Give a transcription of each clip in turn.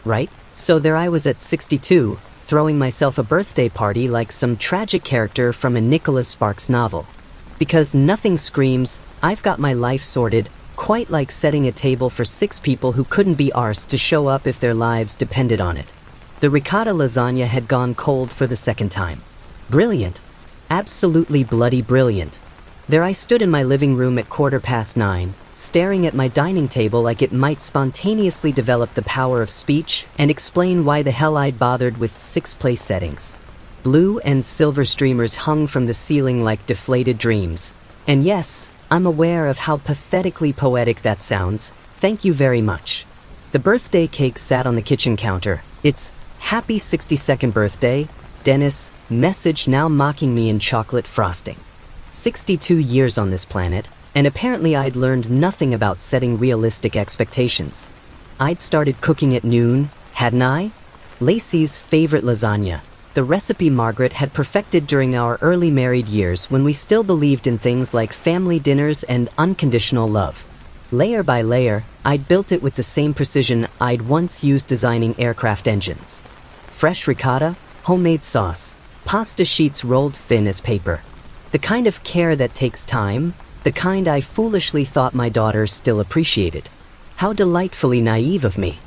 right? So there I was at 62, throwing myself a birthday party like some tragic character from a Nicholas Sparks novel. Because nothing screams, "I've got my life sorted," quite like setting a table for 6 people who couldn't be arsed to show up if their lives depended on it. The ricotta lasagna had gone cold for the second time. Brilliant. Absolutely bloody brilliant. There I stood in my living room at 9:15, staring at my dining table like it might spontaneously develop the power of speech and explain why the hell I'd bothered with 6 place settings. Blue and silver streamers hung from the ceiling like deflated dreams. And yes, I'm aware of how pathetically poetic that sounds. Thank you very much. The birthday cake sat on the kitchen counter. It's "Happy 62nd birthday, Dennis," message now mocking me in chocolate frosting. 62 years on this planet, and apparently I'd learned nothing about setting realistic expectations. I'd started cooking at noon, hadn't I? Lacey's favorite lasagna, the recipe Margaret had perfected during our early married years when we still believed in things like family dinners and unconditional love. Layer by layer, I'd built it with the same precision I'd once used designing aircraft engines. Fresh ricotta, homemade sauce, pasta sheets rolled thin as paper. The kind of care that takes time, the kind I foolishly thought my daughters still appreciated. How delightfully naive of me.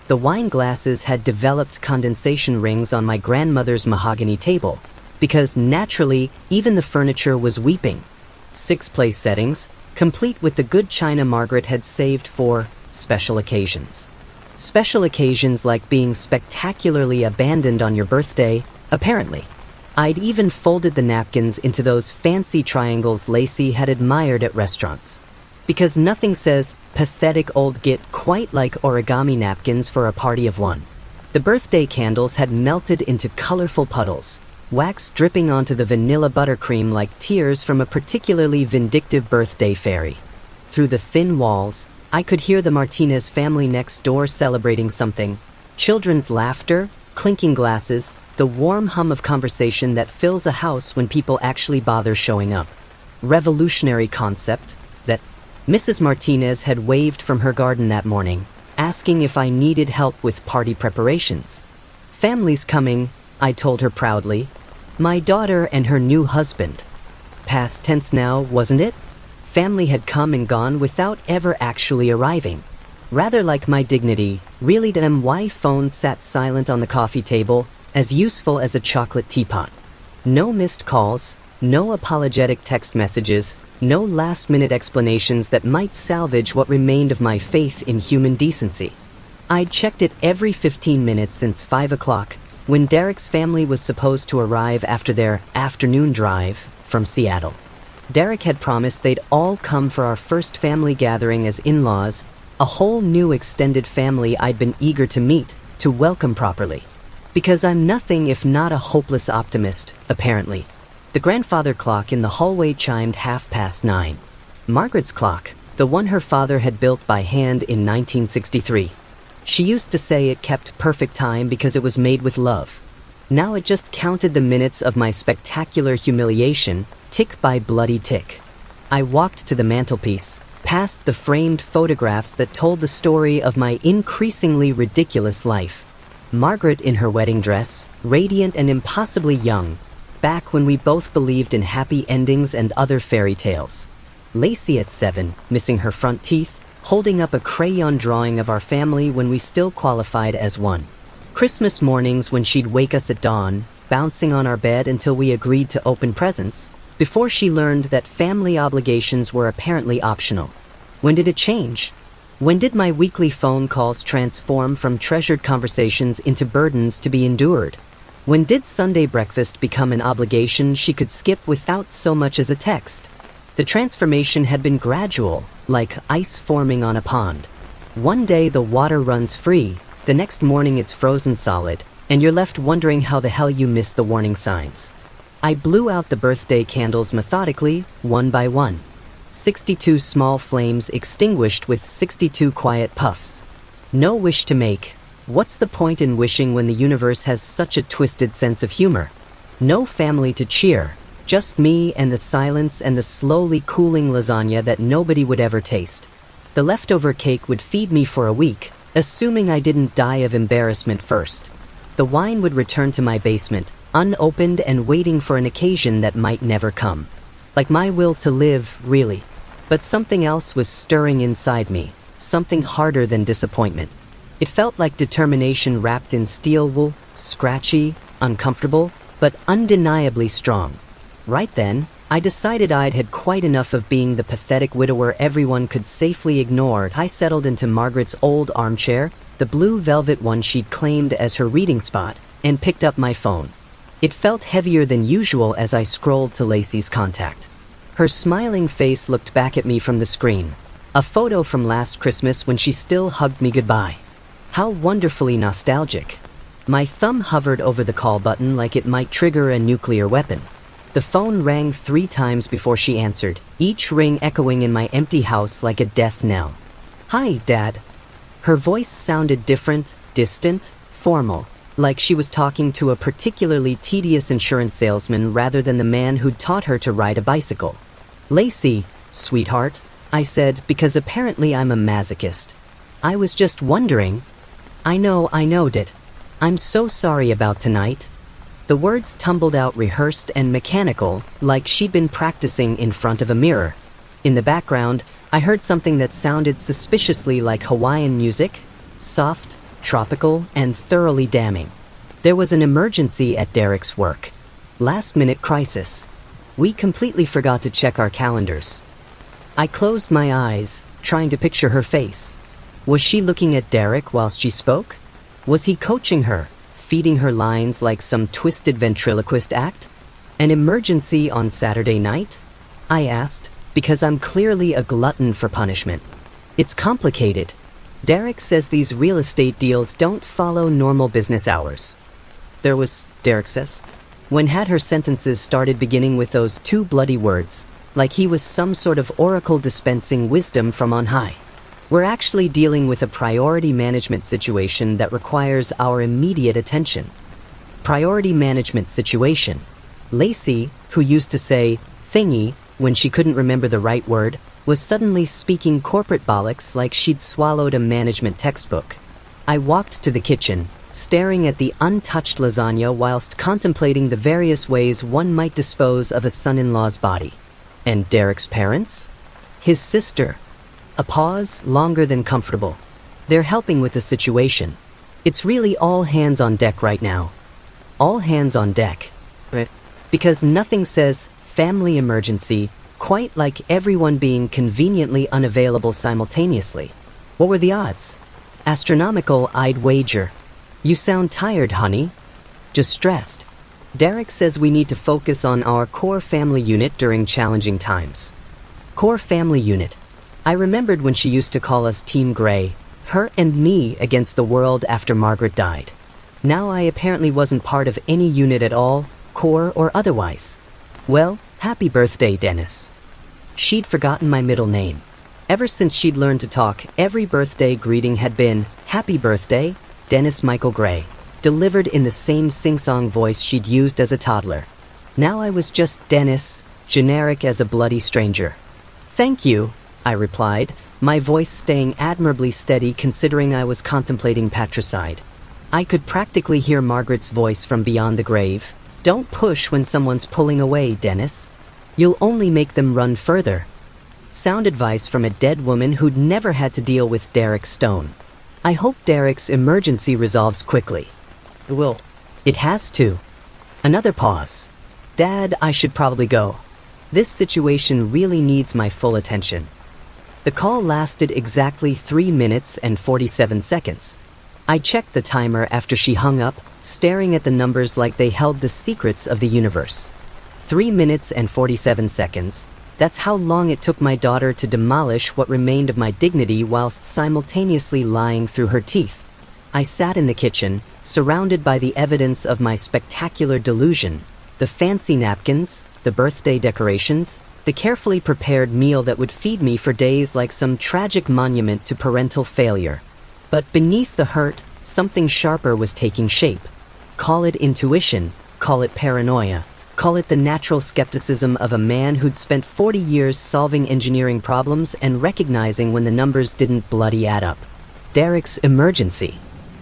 The wine glasses had developed condensation rings on my grandmother's mahogany table, because naturally, even the furniture was weeping. 6 place settings, complete with the good china Margaret had saved for special occasions. Special occasions like being spectacularly abandoned on your birthday, apparently. I'd even folded the napkins into those fancy triangles Lacey had admired at restaurants. Because nothing says pathetic old git quite like origami napkins for a party of one. The birthday candles had melted into colorful puddles, wax dripping onto the vanilla buttercream like tears from a particularly vindictive birthday fairy. Through the thin walls, I could hear the Martinez family next door celebrating something. Children's laughter, clinking glasses, the warm hum of conversation that fills a house when people actually bother showing up. Revolutionary concept that Mrs. Martinez had waved from her garden that morning, asking if I needed help with party preparations. "Family's coming," I told her proudly. "My daughter and her new husband." Past tense now, wasn't it? Family had come and gone without ever actually arriving. Rather like my dignity, really my phone sat silent on the coffee table, as useful as a chocolate teapot. No missed calls, no apologetic text messages, no last-minute explanations that might salvage what remained of my faith in human decency. I'd checked it every 15 minutes since 5 o'clock, when Derek's family was supposed to arrive after their afternoon drive from Seattle. Derek had promised they'd all come for our first family gathering as in-laws, a whole new extended family I'd been eager to meet, to welcome properly. Because I'm nothing if not a hopeless optimist, apparently. The grandfather clock in the hallway chimed 9:30. Margaret's clock, the one her father had built by hand in 1963. She used to say it kept perfect time because it was made with love. Now it just counted the minutes of my spectacular humiliation, tick by bloody tick. I walked to the mantelpiece, past the framed photographs that told the story of my increasingly ridiculous life. Margaret in her wedding dress, radiant and impossibly young, back when we both believed in happy endings and other fairy tales. Lacey at 7, missing her front teeth, holding up a crayon drawing of our family when we still qualified as one. Christmas mornings when she'd wake us at dawn, bouncing on our bed until we agreed to open presents, before she learned that family obligations were apparently optional. When did it change? When did my weekly phone calls transform from treasured conversations into burdens to be endured? When did Sunday breakfast become an obligation she could skip without so much as a text? The transformation had been gradual, like ice forming on a pond. One day the water runs free, the next morning it's frozen solid, and you're left wondering how the hell you missed the warning signs. I blew out the birthday candles methodically, one by one. 62 small flames extinguished with 62 quiet puffs. No wish to make. What's the point in wishing when the universe has such a twisted sense of humor? No family to cheer, just me and the silence and the slowly cooling lasagna that nobody would ever taste. The leftover cake would feed me for a week, assuming I didn't die of embarrassment first. The wine would return to my basement, unopened and waiting for an occasion that might never come. Like my will to live, really. But something else was stirring inside me, something harder than disappointment. It felt like determination wrapped in steel wool, scratchy, uncomfortable, but undeniably strong. Right then, I decided I'd had quite enough of being the pathetic widower everyone could safely ignore. I settled into Margaret's old armchair, the blue velvet one she'd claimed as her reading spot, and picked up my phone. It felt heavier than usual as I scrolled to Lacey's contact. Her smiling face looked back at me from the screen. A photo from last Christmas when she still hugged me goodbye. How wonderfully nostalgic. My thumb hovered over the call button like it might trigger a nuclear weapon. The phone rang 3 times before she answered, each ring echoing in my empty house like a death knell. "Hi, Dad." Her voice sounded different, distant, formal, like she was talking to a particularly tedious insurance salesman rather than the man who'd taught her to ride a bicycle. "Lacey, sweetheart," I said, because apparently I'm a masochist. "I was just wondering." I know, Dit. "I'm so sorry about tonight." The words tumbled out rehearsed and mechanical, like she'd been practicing in front of a mirror. In the background, I heard something that sounded suspiciously like Hawaiian music, soft, tropical, and thoroughly damning. There was an emergency at Derek's work. Last-minute crisis. We completely forgot to check our calendars. I closed my eyes, trying to picture her face. Was she looking at Derek whilst she spoke? Was he coaching her, feeding her lines like some twisted ventriloquist act? An emergency on Saturday night? I asked, because I'm clearly a glutton for punishment. It's complicated. Derek says these real estate deals don't follow normal business hours. Derek says. When had her sentences started beginning with those 2 bloody words, like he was some sort of oracle dispensing wisdom from on high. We're actually dealing with a priority management situation that requires our immediate attention. Priority management situation. Lacey, who used to say thingy when she couldn't remember the right word, was suddenly speaking corporate bollocks like she'd swallowed a management textbook. I walked to the kitchen, staring at the untouched lasagna whilst contemplating the various ways one might dispose of a son-in-law's body. And Derek's parents? His sister. A pause, longer than comfortable. They're helping with the situation. It's really all hands on deck right now. All hands on deck. Right? Because nothing says family emergency quite like everyone being conveniently unavailable simultaneously. What were the odds? Astronomical, I'd wager. You sound tired, honey. Just stressed. Derek says we need to focus on our core family unit during challenging times. Core family unit. I remembered when she used to call us Team Grey, her and me against the world after Margaret died. Now I apparently wasn't part of any unit at all, core or otherwise. Well, happy birthday, Dennis. She'd forgotten my middle name. Ever since she'd learned to talk, every birthday greeting had been, "Happy birthday, Dennis Michael Gray," delivered in the same sing-song voice she'd used as a toddler. Now I was just Dennis, generic as a bloody stranger. "Thank you," I replied, my voice staying admirably steady considering I was contemplating patricide. I could practically hear Margaret's voice from beyond the grave. "Don't push when someone's pulling away, Dennis. You'll only make them run further." Sound advice from a dead woman who'd never had to deal with Derek Stone. I hope Derek's emergency resolves quickly. It will. It has to. Another pause. "Dad, I should probably go. This situation really needs my full attention." The call lasted exactly 3 minutes and 47 seconds. I checked the timer after she hung up, staring at the numbers like they held the secrets of the universe. 3 minutes and 47 seconds. That's how long it took my daughter to demolish what remained of my dignity whilst simultaneously lying through her teeth. I sat in the kitchen, surrounded by the evidence of my spectacular delusion. The fancy napkins, the birthday decorations, the carefully prepared meal that would feed me for days like some tragic monument to parental failure. But beneath the hurt, something sharper was taking shape. Call it intuition, call it paranoia, call it the natural skepticism of a man who'd spent 40 years solving engineering problems and recognizing when the numbers didn't bloody add up. Derek's emergency.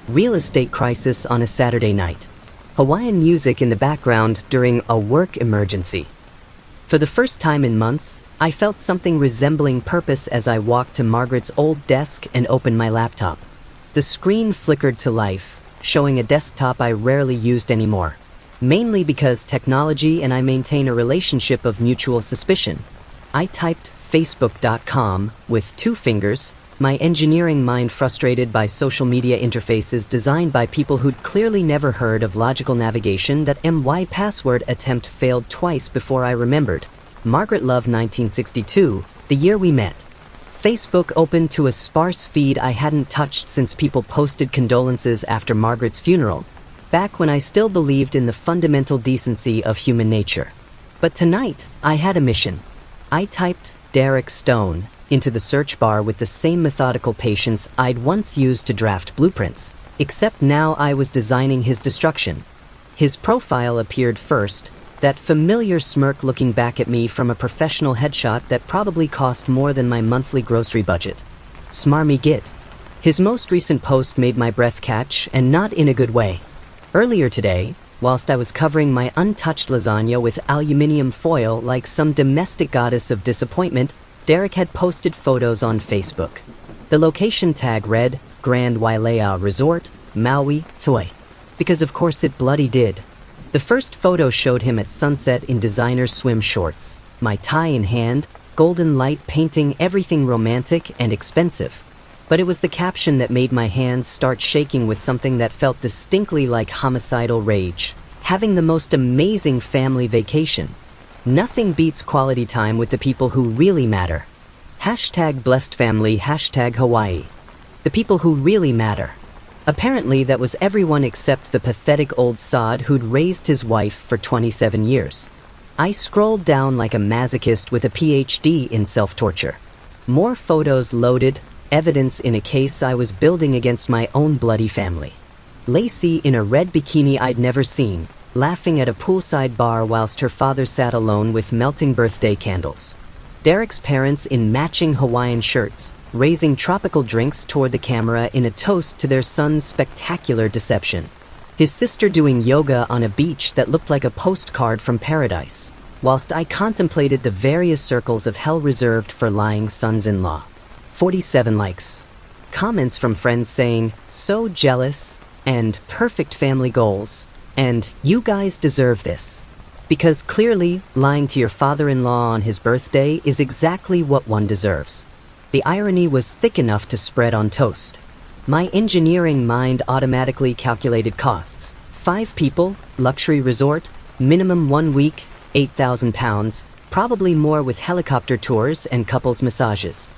Real estate crisis on a Saturday night. Hawaiian music in the background during a work emergency. For the first time in months, I felt something resembling purpose as I walked to Margaret's old desk and opened my laptop. The screen flickered to life, showing a desktop I rarely used anymore. Mainly because technology and I maintain a relationship of mutual suspicion. I typed facebook.com with 2 fingers, my engineering mind frustrated by social media interfaces designed by people who'd clearly never heard of logical navigation. That my password attempt failed twice before I remembered. Margaret Love 1962, the year we met. Facebook opened to a sparse feed I hadn't touched since people posted condolences after Margaret's funeral, back when I still believed in the fundamental decency of human nature. But tonight, I had a mission. I typed Derek Stone into the search bar with the same methodical patience I'd once used to draft blueprints, except now I was designing his destruction. His profile appeared first, that familiar smirk looking back at me from a professional headshot that probably cost more than my monthly grocery budget. Smarmy git. His most recent post made my breath catch, and not in a good way. Earlier today, whilst I was covering my untouched lasagna with aluminium foil like some domestic goddess of disappointment, Derek had posted photos on Facebook. The location tag read, Grand Wailea Resort, Maui, Hawaii. Because of course it bloody did. The first photo showed him at sunset in designer swim shorts, my tie in hand, golden light painting everything romantic and expensive. But it was the caption that made my hands start shaking with something that felt distinctly like homicidal rage. Having the most amazing family vacation. Nothing beats quality time with the people who really matter. Hashtag blessed family, hashtag Hawaii. The people who really matter. Apparently that was everyone except the pathetic old sod who'd raised his wife for 27 years. I scrolled down like a masochist with a PhD in self-torture. More photos loaded, evidence in a case I was building against my own bloody family. Lacey in a red bikini I'd never seen, laughing at a poolside bar whilst her father sat alone with melting birthday candles. Derek's parents in matching Hawaiian shirts, raising tropical drinks toward the camera in a toast to their son's spectacular deception. His sister doing yoga on a beach that looked like a postcard from paradise, whilst I contemplated the various circles of hell reserved for lying sons-in-law. 47 likes. Comments from friends saying, so jealous, and perfect family goals, and you guys deserve this. Because clearly, lying to your father-in-law on his birthday is exactly what one deserves. The irony was thick enough to spread on toast. My engineering mind automatically calculated costs. 5 people, luxury resort, minimum 1 week, £8,000, probably more with helicopter tours and couples massages.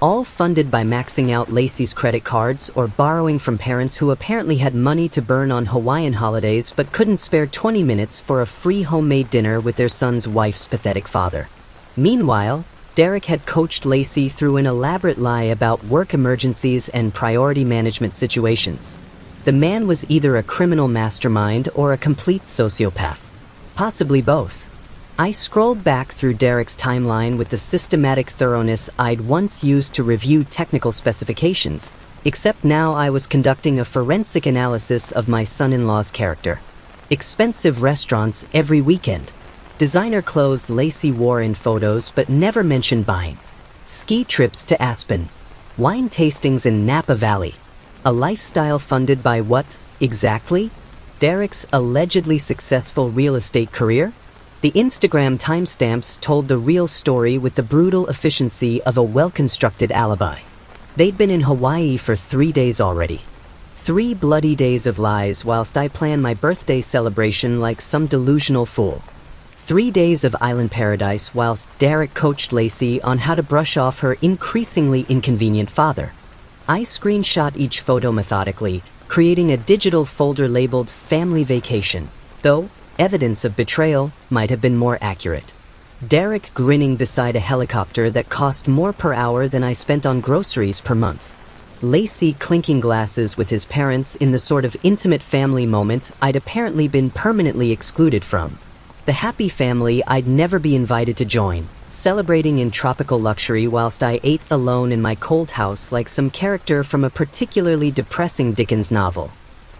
All funded by maxing out Lacey's credit cards or borrowing from parents who apparently had money to burn on Hawaiian holidays but couldn't spare 20 minutes for a free homemade dinner with their son's wife's pathetic father. Meanwhile, Derek had coached Lacey through an elaborate lie about work emergencies and priority management situations. The man was either a criminal mastermind or a complete sociopath. Possibly both. I scrolled back through Derek's timeline with the systematic thoroughness I'd once used to review technical specifications, except now I was conducting a forensic analysis of my son-in-law's character. Expensive restaurants every weekend. Designer clothes Lacey wore in photos but never mentioned buying. Ski trips to Aspen. Wine tastings in Napa Valley. A lifestyle funded by what, exactly? Derek's allegedly successful real estate career? The Instagram timestamps told the real story with the brutal efficiency of a well-constructed alibi. They'd been in Hawaii for 3 days already. 3 bloody days of lies whilst I planned my birthday celebration like some delusional fool. 3 days of island paradise whilst Derek coached Lacey on how to brush off her increasingly inconvenient father. I screenshot each photo methodically, creating a digital folder labeled Family Vacation, though evidence of betrayal might have been more accurate. Derek grinning beside a helicopter that cost more per hour than I spent on groceries per month. Lacey clinking glasses with his parents in the sort of intimate family moment I'd apparently been permanently excluded from. The happy family I'd never be invited to join, celebrating in tropical luxury whilst I ate alone in my cold house like some character from a particularly depressing Dickens novel.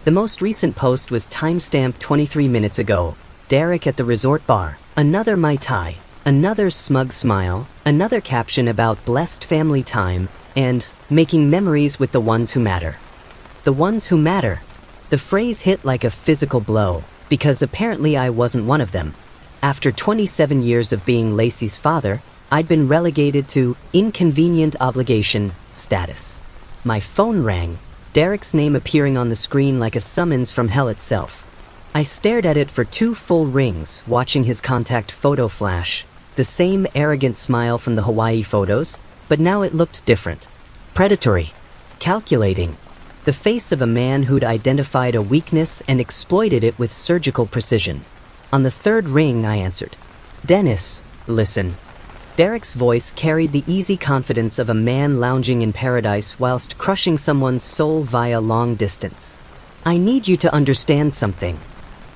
The most recent post was timestamped 23 minutes ago. Derek at the resort bar, another Mai Tai, another smug smile, another caption about blessed family time, and making memories with the ones who matter. The ones who matter. The phrase hit like a physical blow, because apparently I wasn't one of them. After 27 years of being Lacey's father, I'd been relegated to inconvenient obligation status. My phone rang, Derek's name appearing on the screen like a summons from hell itself. I stared at it for 2 full rings, watching his contact photo flash, the same arrogant smile from the Hawaii photos, but now it looked different. Predatory. Calculating. The face of a man who'd identified a weakness and exploited it with surgical precision. On the 3rd ring, I answered. Dennis, listen. Derek's voice carried the easy confidence of a man lounging in paradise whilst crushing someone's soul via long distance. I need you to understand something.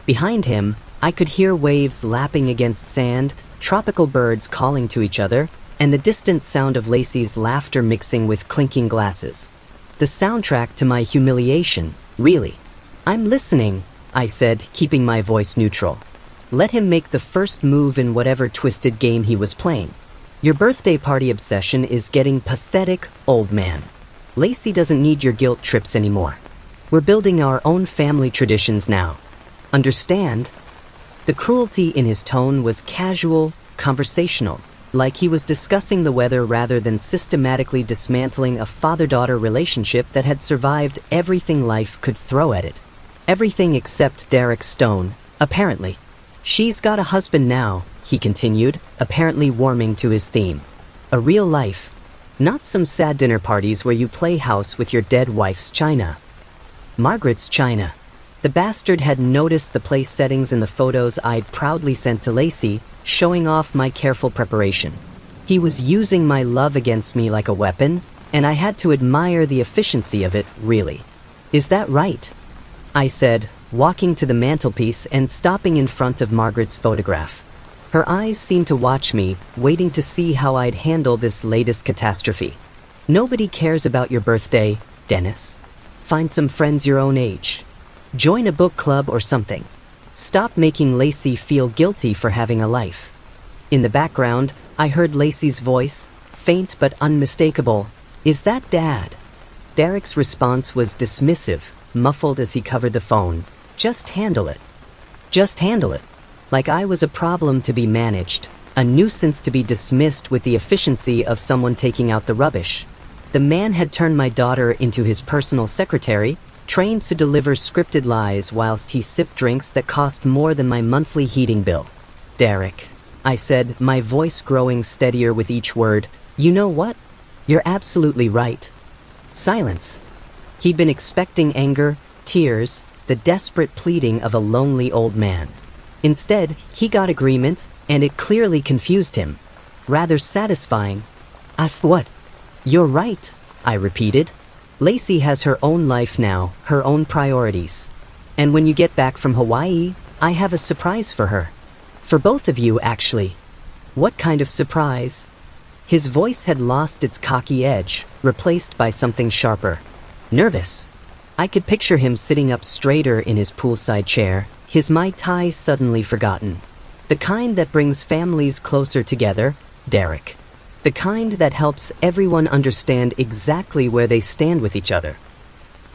Behind him, I could hear waves lapping against sand, tropical birds calling to each other, and the distant sound of Lacey's laughter mixing with clinking glasses. The soundtrack to my humiliation, really. I'm listening, I said, keeping my voice neutral. Let him make the first move in whatever twisted game he was playing. Your birthday party obsession is getting pathetic, old man. Lacey doesn't need your guilt trips anymore. We're building our own family traditions now. Understand? The cruelty in his tone was casual, conversational, like he was discussing the weather rather than systematically dismantling a father-daughter relationship that had survived everything life could throw at it. Everything except Derek Stone, apparently. She's got a husband now, he continued, apparently warming to his theme. A real life. Not some sad dinner parties where you play house with your dead wife's china. Margaret's china. The bastard had noticed the place settings in the photos I'd proudly sent to Lacey, showing off my careful preparation. He was using my love against me like a weapon, and I had to admire the efficiency of it, really. Is that right? I said, walking to the mantelpiece and stopping in front of Margaret's photograph. Her eyes seemed to watch me, waiting to see how I'd handle this latest catastrophe. Nobody cares about your birthday, Dennis. Find some friends your own age. Join a book club or something. Stop making Lacey feel guilty for having a life. In the background, I heard Lacey's voice, faint but unmistakable. Is that Dad? Derek's response was dismissive, muffled as he covered the phone. Just handle it. Just handle it. Like I was a problem to be managed, a nuisance to be dismissed with the efficiency of someone taking out the rubbish. The man had turned my daughter into his personal secretary, trained to deliver scripted lies whilst he sipped drinks that cost more than my monthly heating bill. Derek, I said, my voice growing steadier with each word, you know what? You're absolutely right. Silence. He'd been expecting anger, tears, the desperate pleading of a lonely old man. Instead, he got agreement, and it clearly confused him. Rather satisfying. What? You're right, I repeated. Lacey has her own life now, her own priorities. And when you get back from Hawaii, I have a surprise for her. For both of you, actually. What kind of surprise? His voice had lost its cocky edge, replaced by something sharper. Nervous. I could picture him sitting up straighter in his poolside chair, his Mai Tai suddenly forgotten. The kind that brings families closer together, Derek. The kind that helps everyone understand exactly where they stand with each other.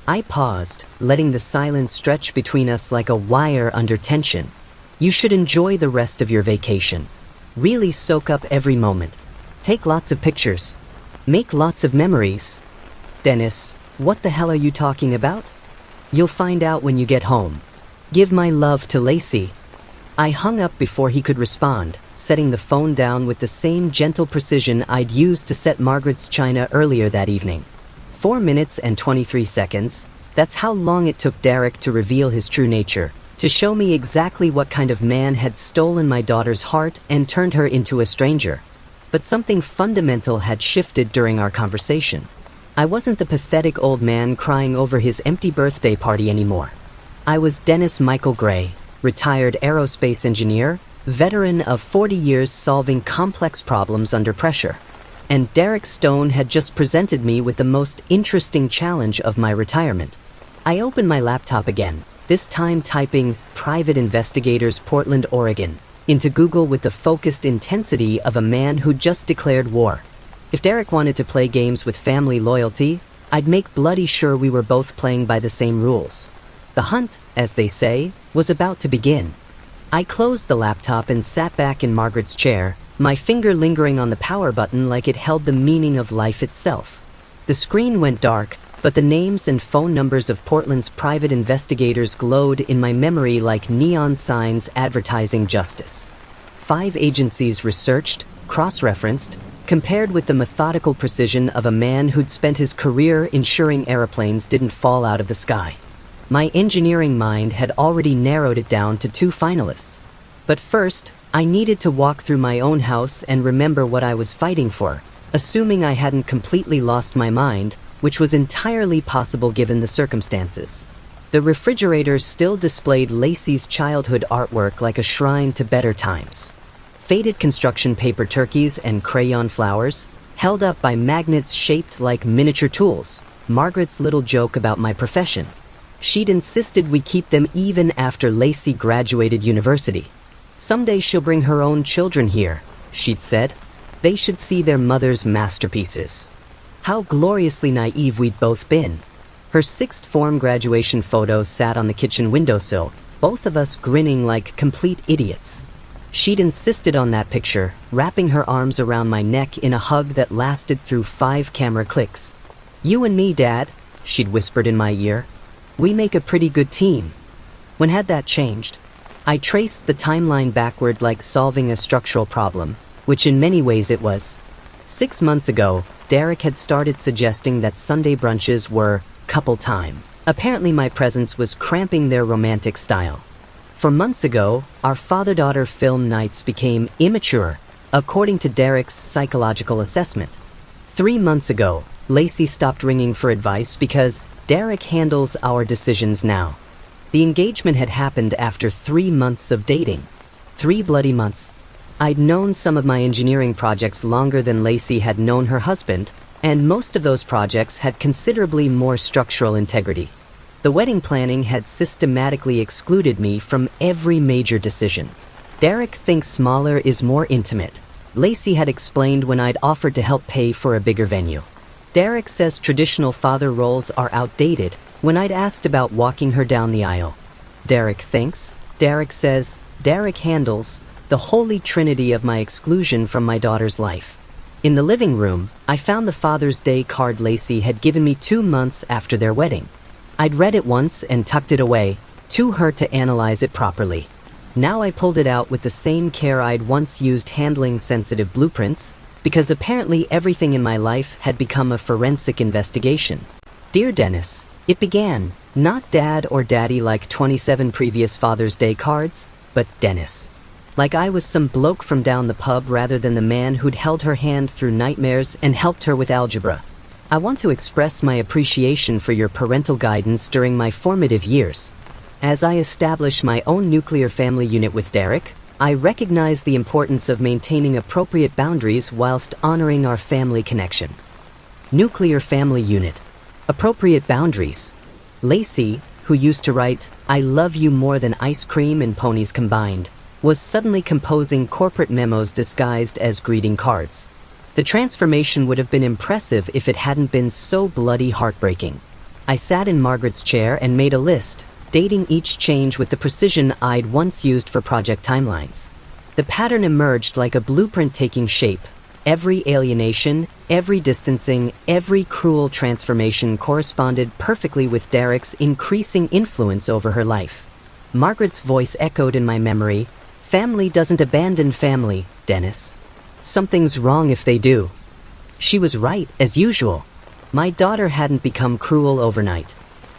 I paused, letting the silence stretch between us like a wire under tension. You should enjoy the rest of your vacation. Really soak up every moment. Take lots of pictures. Make lots of memories. Dennis, what the hell are you talking about? You'll find out when you get home. Give my love to Lacey. I hung up before he could respond, setting the phone down with the same gentle precision I'd used to set Margaret's china earlier that evening. 4 minutes and 23 seconds, that's how long it took Derek to reveal his true nature, to show me exactly what kind of man had stolen my daughter's heart and turned her into a stranger. But something fundamental had shifted during our conversation. I wasn't the pathetic old man crying over his empty birthday party anymore. I was Dennis Michael Gray, retired aerospace engineer, veteran of 40 years solving complex problems under pressure. And Derek Stone had just presented me with the most interesting challenge of my retirement. I opened my laptop again, this time typing "Private Investigators Portland, Oregon" into Google with the focused intensity of a man who just declared war. If Derek wanted to play games with family loyalty, I'd make bloody sure we were both playing by the same rules. The hunt, as they say, was about to begin. I closed the laptop and sat back in Margaret's chair, my finger lingering on the power button like it held the meaning of life itself. The screen went dark, but the names and phone numbers of Portland's private investigators glowed in my memory like neon signs advertising justice. 5 agencies researched, cross-referenced, compared with the methodical precision of a man who'd spent his career ensuring airplanes didn't fall out of the sky. My engineering mind had already narrowed it down to 2 finalists. But first, I needed to walk through my own house and remember what I was fighting for, assuming I hadn't completely lost my mind, which was entirely possible given the circumstances. The refrigerator still displayed Lacey's childhood artwork like a shrine to better times. Faded construction paper turkeys and crayon flowers, held up by magnets shaped like miniature tools, Margaret's little joke about my profession. She'd insisted we keep them even after Lacey graduated university. "Someday she'll bring her own children here," she'd said. "They should see their mother's masterpieces." How gloriously naive we'd both been. Her 6th form graduation photo sat on the kitchen windowsill, both of us grinning like complete idiots. She'd insisted on that picture, wrapping her arms around my neck in a hug that lasted through 5 camera clicks. "You and me, Dad," she'd whispered in my ear. "We make a pretty good team." When had that changed? I traced the timeline backward like solving a structural problem, which in many ways it was. 6 months ago, Derek had started suggesting that Sunday brunches were couple time. Apparently my presence was cramping their romantic style. 4 months ago, our father-daughter film nights became immature, according to Derek's psychological assessment. 3 months ago, Lacey stopped ringing for advice because Derek handles our decisions now. The engagement had happened after 3 months of dating. 3 bloody months. I'd known some of my engineering projects longer than Lacey had known her husband, and most of those projects had considerably more structural integrity. The wedding planning had systematically excluded me from every major decision. Derek thinks smaller is more intimate, Lacey had explained when I'd offered to help pay for a bigger venue. Derek says traditional father roles are outdated when I'd asked about walking her down the aisle. Derek thinks, Derek says, Derek handles the holy trinity of my exclusion from my daughter's life. In the living room, I found the Father's Day card Lacey had given me 2 months after their wedding. I'd read it once and tucked it away, to her to analyze it properly. Now I pulled it out with the same care I'd once used handling sensitive blueprints, because apparently everything in my life had become a forensic investigation. Dear Dennis, it began, not Dad or Daddy like 27 previous Father's Day cards, but Dennis. Like I was some bloke from down the pub rather than the man who'd held her hand through nightmares and helped her with algebra. I want to express my appreciation for your parental guidance during my formative years. As I establish my own nuclear family unit with Derek, I recognize the importance of maintaining appropriate boundaries whilst honoring our family connection. Nuclear family unit. Appropriate boundaries. Lacey, who used to write, "I love you more than ice cream and ponies combined," was suddenly composing corporate memos disguised as greeting cards. The transformation would have been impressive if it hadn't been so bloody heartbreaking. I sat in Margaret's chair and made a list, dating each change with the precision I'd once used for project timelines. The pattern emerged like a blueprint taking shape. Every alienation, every distancing, every cruel transformation corresponded perfectly with Derek's increasing influence over her life. Margaret's voice echoed in my memory, "Family doesn't abandon family, Dennis. Something's wrong if they do." She was right, as usual. My daughter hadn't become cruel overnight.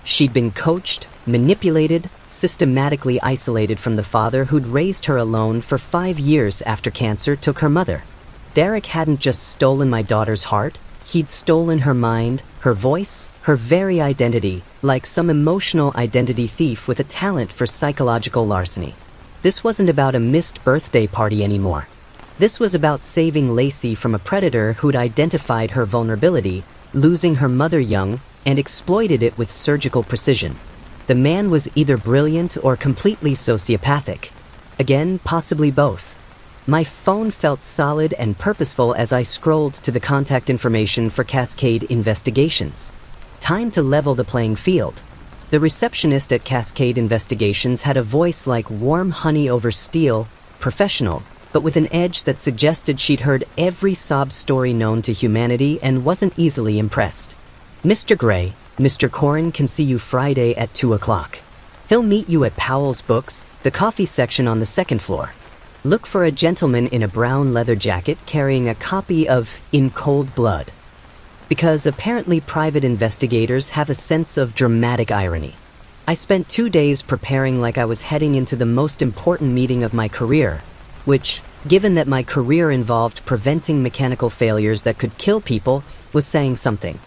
She'd been coached, manipulated, systematically isolated from the father who'd raised her alone for 5 years after cancer took her mother. Derek hadn't just stolen my daughter's heart, he'd stolen her mind, her voice, her very identity, like some emotional identity thief with a talent for psychological larceny. This wasn't about a missed birthday party anymore. This was about saving Lacey from a predator who'd identified her vulnerability, losing her mother young, and exploited it with surgical precision. The man was either brilliant or completely sociopathic. Again, possibly both. My phone felt solid and purposeful as I scrolled to the contact information for Cascade Investigations. Time to level the playing field. The receptionist at Cascade Investigations had a voice like warm honey over steel, professional, but with an edge that suggested she'd heard every sob story known to humanity and wasn't easily impressed. Mr. Gray, Mr. Corrin can see you Friday at 2 o'clock. He'll meet you at Powell's Books, the coffee section on the second floor. Look for a gentleman in a brown leather jacket carrying a copy of In Cold Blood. Because apparently private investigators have a sense of dramatic irony. I spent 2 days preparing like I was heading into the most important meeting of my career, which, given that my career involved preventing mechanical failures that could kill people, was saying something.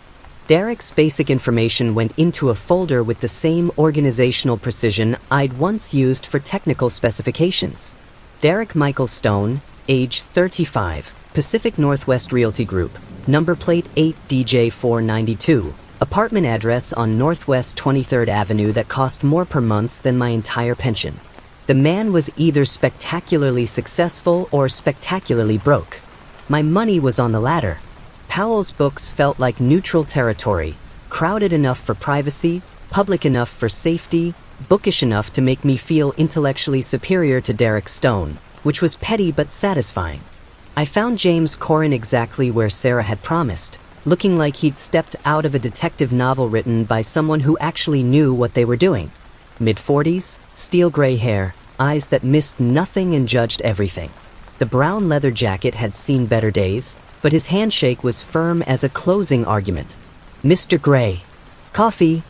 Derek's basic information went into a folder with the same organizational precision I'd once used for technical specifications. Derek Michael Stone, age 35, Pacific Northwest Realty Group, number plate 8DJ492, apartment address on Northwest 23rd Avenue that cost more per month than my entire pension. The man was either spectacularly successful or spectacularly broke. My money was on the latter. Powell's Books felt like neutral territory, crowded enough for privacy, public enough for safety, bookish enough to make me feel intellectually superior to Derek Stone, which was petty but satisfying. I found James Corrin exactly where Sarah had promised, looking like he'd stepped out of a detective novel written by someone who actually knew what they were doing. Mid-40s, steel gray hair, eyes that missed nothing and judged everything. The brown leather jacket had seen better days, but his handshake was firm as a closing argument. Mr. Gray. Coffee.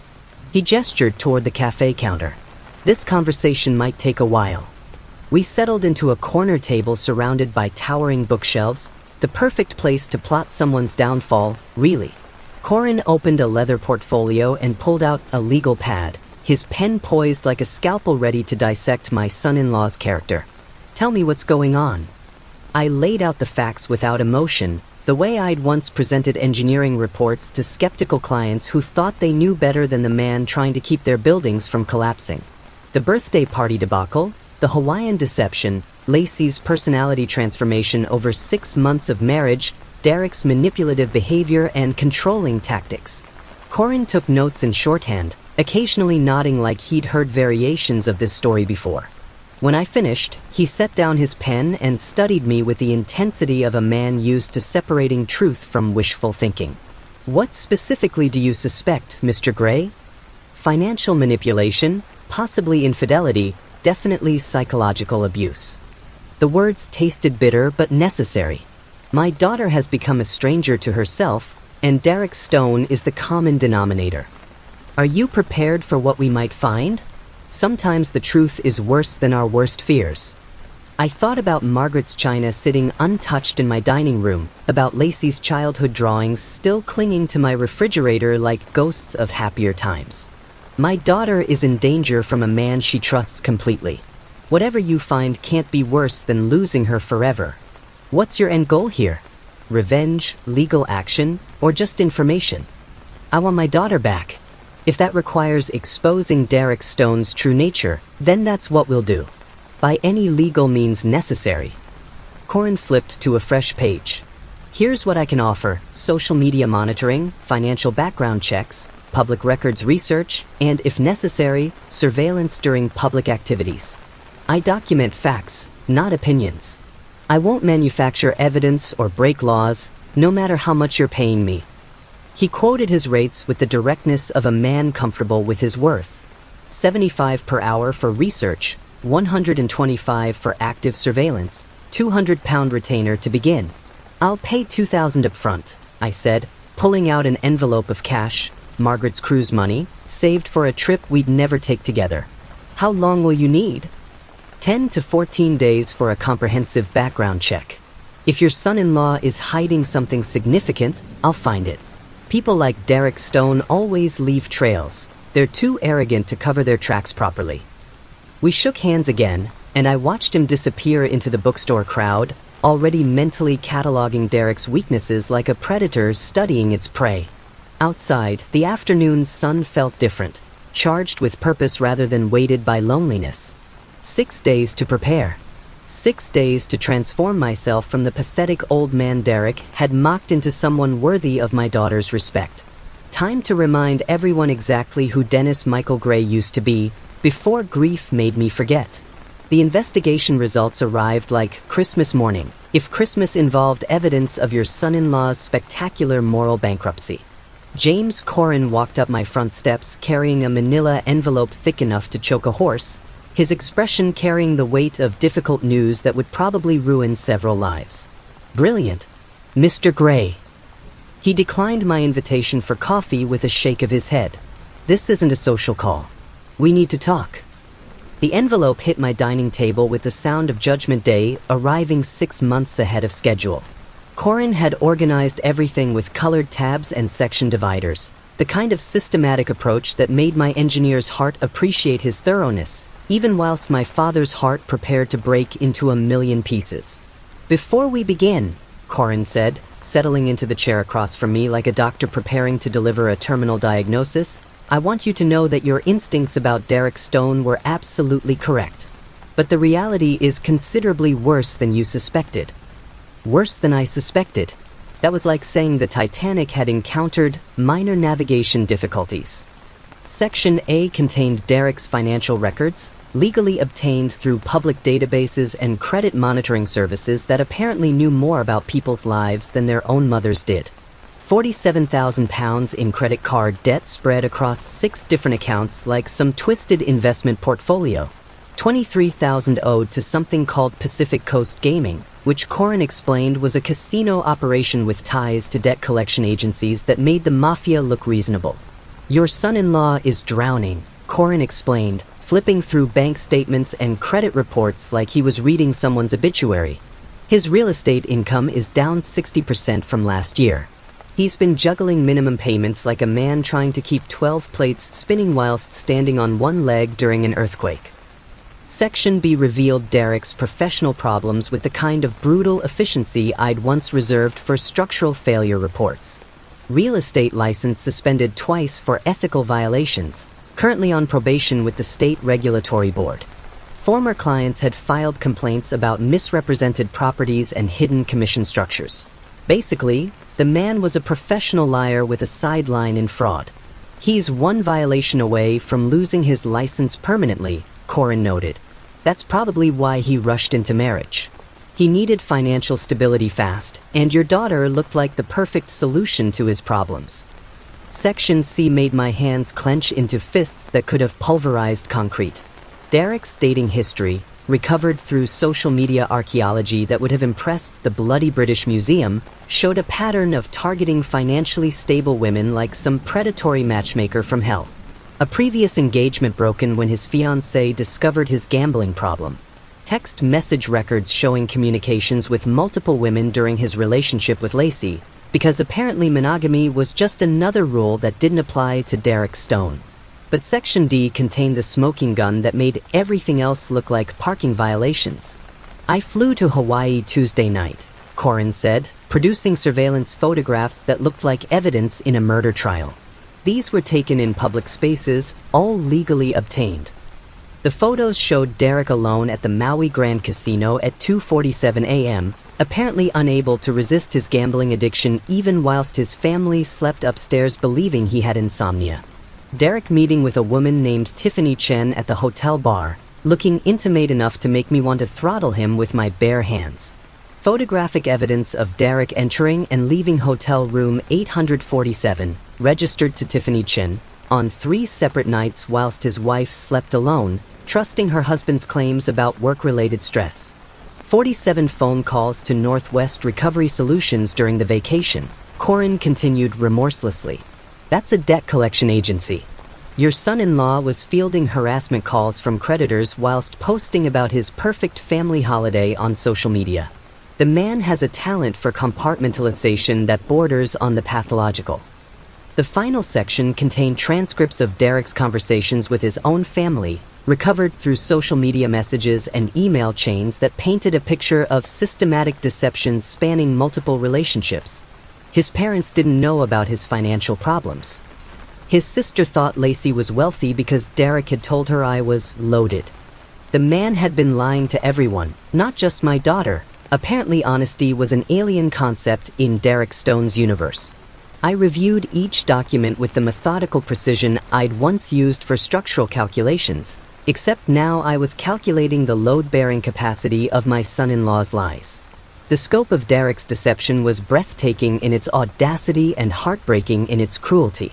He gestured toward the cafe counter. This conversation might take a while. We settled into a corner table surrounded by towering bookshelves, the perfect place to plot someone's downfall, really. Corrin opened a leather portfolio and pulled out a legal pad, his pen poised like a scalpel ready to dissect my son-in-law's character. Tell me what's going on. I laid out the facts without emotion, the way I'd once presented engineering reports to skeptical clients who thought they knew better than the man trying to keep their buildings from collapsing. The birthday party debacle, the Hawaiian deception, Lacey's personality transformation over 6 months of marriage, Derek's manipulative behavior and controlling tactics. Corrin took notes in shorthand, occasionally nodding like he'd heard variations of this story before. When I finished, he set down his pen and studied me with the intensity of a man used to separating truth from wishful thinking. What specifically do you suspect, Mr. Gray? Financial manipulation, possibly infidelity, definitely psychological abuse. The words tasted bitter but necessary. My daughter has become a stranger to herself, and Derek Stone is the common denominator. Are you prepared for what we might find? Sometimes the truth is worse than our worst fears. I thought about Margaret's china sitting untouched in my dining room, about Lacey's childhood drawings still clinging to my refrigerator like ghosts of happier times. My daughter is in danger from a man she trusts completely. Whatever you find can't be worse than losing her forever. What's your end goal here? Revenge, legal action, or just information? I want my daughter back. If that requires exposing Derek Stone's true nature, then that's what we'll do. By any legal means necessary. Corrin flipped to a fresh page. Here's what I can offer: social media monitoring, financial background checks, public records research, and, if necessary, surveillance during public activities. I document facts, not opinions. I won't manufacture evidence or break laws, no matter how much you're paying me. He quoted his rates with the directness of a man comfortable with his worth. $75 per hour for research, $125 for active surveillance, £200 retainer to begin. I'll pay $2,000 up front, I said, pulling out an envelope of cash, Margaret's cruise money, saved for a trip we'd never take together. How long will you need? 10 to 14 days for a comprehensive background check. If your son-in-law is hiding something significant, I'll find it. People like Derek Stone always leave trails. They're too arrogant to cover their tracks properly. We shook hands again, and I watched him disappear into the bookstore crowd, already mentally cataloging Derek's weaknesses like a predator studying its prey. Outside, the afternoon sun felt different, charged with purpose rather than weighted by loneliness. 6 days to prepare. 6 days to transform myself from the pathetic old man Derek had mocked into someone worthy of my daughter's respect. Time to remind everyone exactly who Dennis Michael Gray used to be, before grief made me forget. The investigation results arrived like Christmas morning, if Christmas involved evidence of your son-in-law's spectacular moral bankruptcy. James Corrin walked up my front steps carrying a manila envelope thick enough to choke a horse, his expression carrying the weight of difficult news that would probably ruin several lives. Brilliant. Mr. Gray. He declined my invitation for coffee with a shake of his head. This isn't a social call. We need to talk. The envelope hit my dining table with the sound of Judgment Day arriving 6 months ahead of schedule. Corrin had organized everything with colored tabs and section dividers, the kind of systematic approach that made my engineer's heart appreciate his thoroughness, even whilst my father's heart prepared to break into a million pieces. Before we begin, Corrin said, settling into the chair across from me like a doctor preparing to deliver a terminal diagnosis, I want you to know that your instincts about Derek Stone were absolutely correct. But the reality is considerably worse than you suspected. Worse than I suspected. That was like saying the Titanic had encountered minor navigation difficulties. Section A contained Derek's financial records, legally obtained through public databases and credit monitoring services that apparently knew more about people's lives than their own mothers did. £47,000 in credit card debt spread across 6 different accounts like some twisted investment portfolio. $23,000 owed to something called Pacific Coast Gaming, which Corrin explained was a casino operation with ties to debt collection agencies that made the mafia look reasonable. Your son-in-law is drowning, Corrin explained, flipping through bank statements and credit reports like he was reading someone's obituary. His real estate income is down 60% from last year. He's been juggling minimum payments like a man trying to keep 12 plates spinning whilst standing on one leg during an earthquake. Section B revealed Derek's professional problems with the kind of brutal efficiency I'd once reserved for structural failure reports. Real estate license suspended twice for ethical violations, currently on probation with the state regulatory board. Former clients had filed complaints about misrepresented properties and hidden commission structures. Basically, the man was a professional liar with a sideline in fraud. He's one violation away from losing his license permanently, Corrin noted. That's probably why he rushed into marriage. He needed financial stability fast, and your daughter looked like the perfect solution to his problems. Section C made my hands clench into fists that could have pulverized concrete. Derek's dating history, recovered through social media archaeology that would have impressed the bloody British Museum, showed a pattern of targeting financially stable women like some predatory matchmaker from hell. A previous engagement broken when his fiancée discovered his gambling problem. Text message records showing communications with multiple women during his relationship with Lacey, because apparently monogamy was just another rule that didn't apply to Derek Stone. But Section D contained the smoking gun that made everything else look like parking violations. I flew to Hawaii Tuesday night, Corrin said, producing surveillance photographs that looked like evidence in a murder trial. These were taken in public spaces, all legally obtained. The photos showed Derek alone at the Maui Grand Casino at 2:47 a.m., apparently unable to resist his gambling addiction even whilst his family slept upstairs believing he had insomnia. Derek meeting with a woman named Tiffany Chen at the hotel bar, looking intimate enough to make me want to throttle him with my bare hands. Photographic evidence of Derek entering and leaving hotel room 847, registered to Tiffany Chen, on 3 separate nights whilst his wife slept alone, trusting her husband's claims about work-related stress. 47 phone calls to Northwest Recovery Solutions during the vacation, Corrin continued remorselessly. That's a debt collection agency. Your son-in-law was fielding harassment calls from creditors whilst posting about his perfect family holiday on social media. The man has a talent for compartmentalization that borders on the pathological. The final section contained transcripts of Derek's conversations with his own family, recovered through social media messages and email chains that painted a picture of systematic deception spanning multiple relationships. His parents didn't know about his financial problems. His sister thought Lacey was wealthy because Derek had told her I was loaded. The man had been lying to everyone, not just my daughter. Apparently honesty was an alien concept in Derek Stone's universe. I reviewed each document with the methodical precision I'd once used for structural calculations, except now I was calculating the load-bearing capacity of my son-in-law's lies. The scope of Derek's deception was breathtaking in its audacity and heartbreaking in its cruelty.